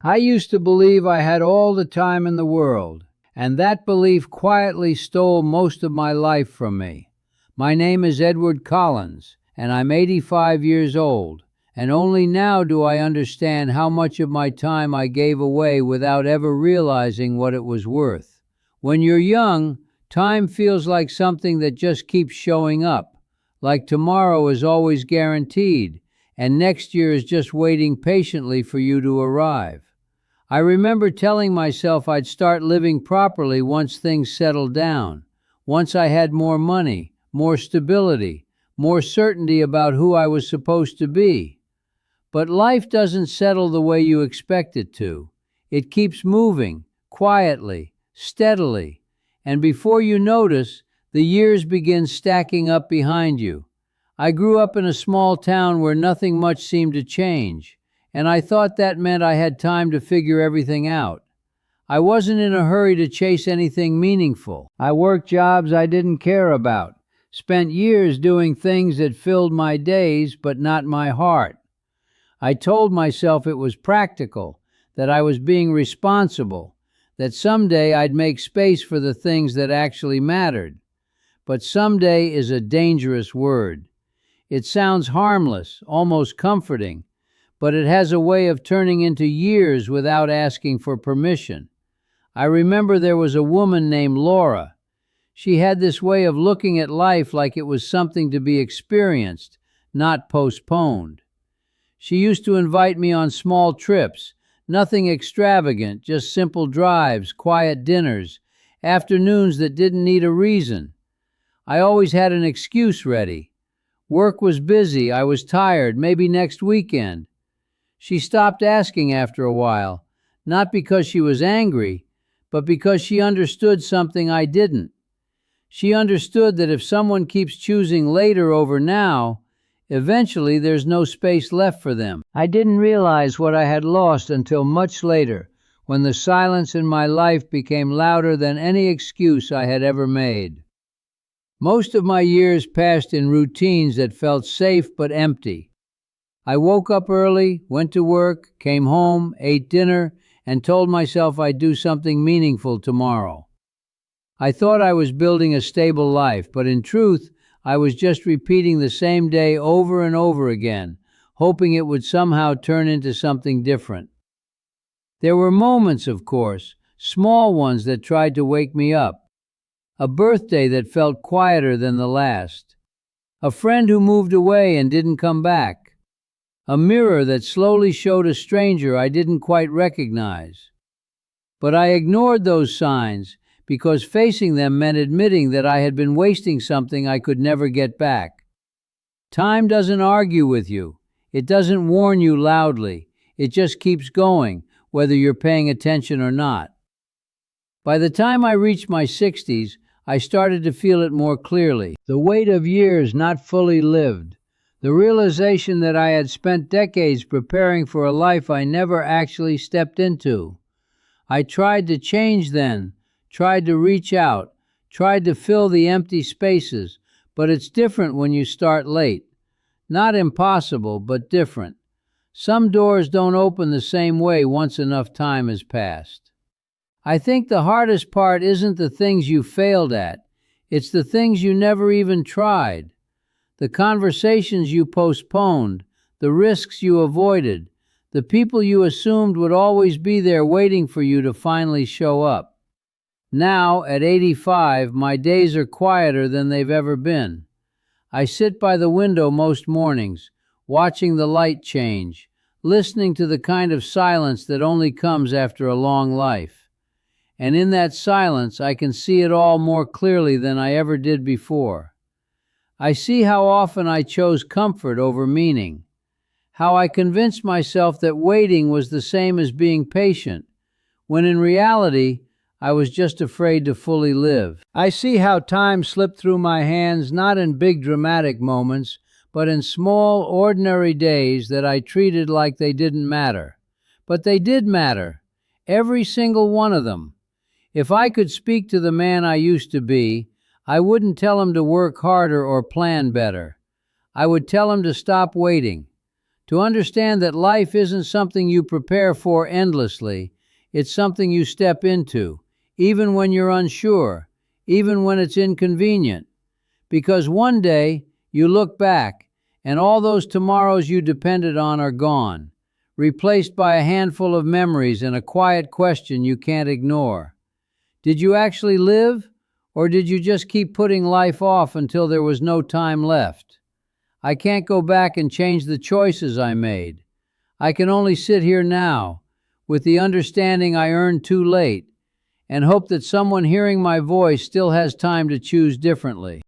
I used to believe I had all the time in the world, and that belief quietly stole most of my life from me. My name is Edward Collins, and I'm 85 years old, and only now do I understand how much of my time I gave away without ever realizing what it was worth. When you're young, time feels like something that just keeps showing up, like tomorrow is always guaranteed, and next year is just waiting patiently for you to arrive. I remember telling myself I'd start living properly once things settled down, once I had more money, more stability, more certainty about who I was supposed to be. But life doesn't settle the way you expect it to. It keeps moving, quietly, steadily, and before you notice, the years begin stacking up behind you. I grew up in a small town where nothing much seemed to change, and I thought that meant I had time to figure everything out. I wasn't in a hurry to chase anything meaningful. I worked jobs I didn't care about, spent years doing things that filled my days but not my heart. I told myself it was practical, that I was being responsible, that someday I'd make space for the things that actually mattered. But someday is a dangerous word. It sounds harmless, almost comforting, but it has a way of turning into years without asking for permission. I remember there was a woman named Laura. She had this way of looking at life like it was something to be experienced, not postponed. She used to invite me on small trips, nothing extravagant, just simple drives, quiet dinners, afternoons that didn't need a reason. I always had an excuse ready. Work was busy, I was tired, maybe next weekend. She stopped asking after a while, not because she was angry, but because she understood something I didn't. She understood that if someone keeps choosing later over now, eventually there's no space left for them. I didn't realize what I had lost until much later, when the silence in my life became louder than any excuse I had ever made. Most of my years passed in routines that felt safe but empty. I woke up early, went to work, came home, ate dinner, and told myself I'd do something meaningful tomorrow. I thought I was building a stable life, but in truth, I was just repeating the same day over and over again, hoping it would somehow turn into something different. There were moments, of course, small ones that tried to wake me up. A birthday that felt quieter than the last. A friend who moved away and didn't come back. A mirror that slowly showed a stranger I didn't quite recognize. But I ignored those signs because facing them meant admitting that I had been wasting something I could never get back. Time doesn't argue with you. It doesn't warn you loudly. It just keeps going, whether you're paying attention or not. By the time I reached my 60s, I started to feel it more clearly. The weight of years not fully lived. The realization that I had spent decades preparing for a life I never actually stepped into. I tried to change then, tried to reach out, tried to fill the empty spaces, but it's different when you start late. Not impossible, but different. Some doors don't open the same way once enough time has passed. I think the hardest part isn't the things you failed at, it's the things you never even tried. The conversations you postponed, the risks you avoided, the people you assumed would always be there waiting for you to finally show up. Now, at 85, my days are quieter than they've ever been. I sit by the window most mornings, watching the light change, listening to the kind of silence that only comes after a long life. And in that silence, I can see it all more clearly than I ever did before. I see how often I chose comfort over meaning, how I convinced myself that waiting was the same as being patient, when in reality, I was just afraid to fully live. I see how time slipped through my hands not in big dramatic moments, but in small, ordinary days that I treated like they didn't matter. But they did matter, every single one of them. If I could speak to the man I used to be, I wouldn't tell him to work harder or plan better. I would tell him to stop waiting, To understand that life isn't something you prepare for endlessly, it's something you step into, even when you're unsure, even when it's inconvenient. Because one day you look back and all those tomorrows you depended on are gone, replaced by a handful of memories and a quiet question you can't ignore. Did you actually live, or did you just keep putting life off until there was no time left? I can't go back and change the choices I made. I can only sit here now, with the understanding I earned too late, and hope that someone hearing my voice still has time to choose differently.